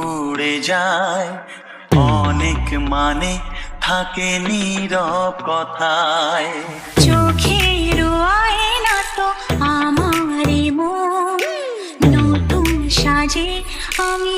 উড়ে যায়। অনেক মানে থাকে নীরব কথায়। চোখের আয়না তো আমারই মন, নতুন সাজে আমি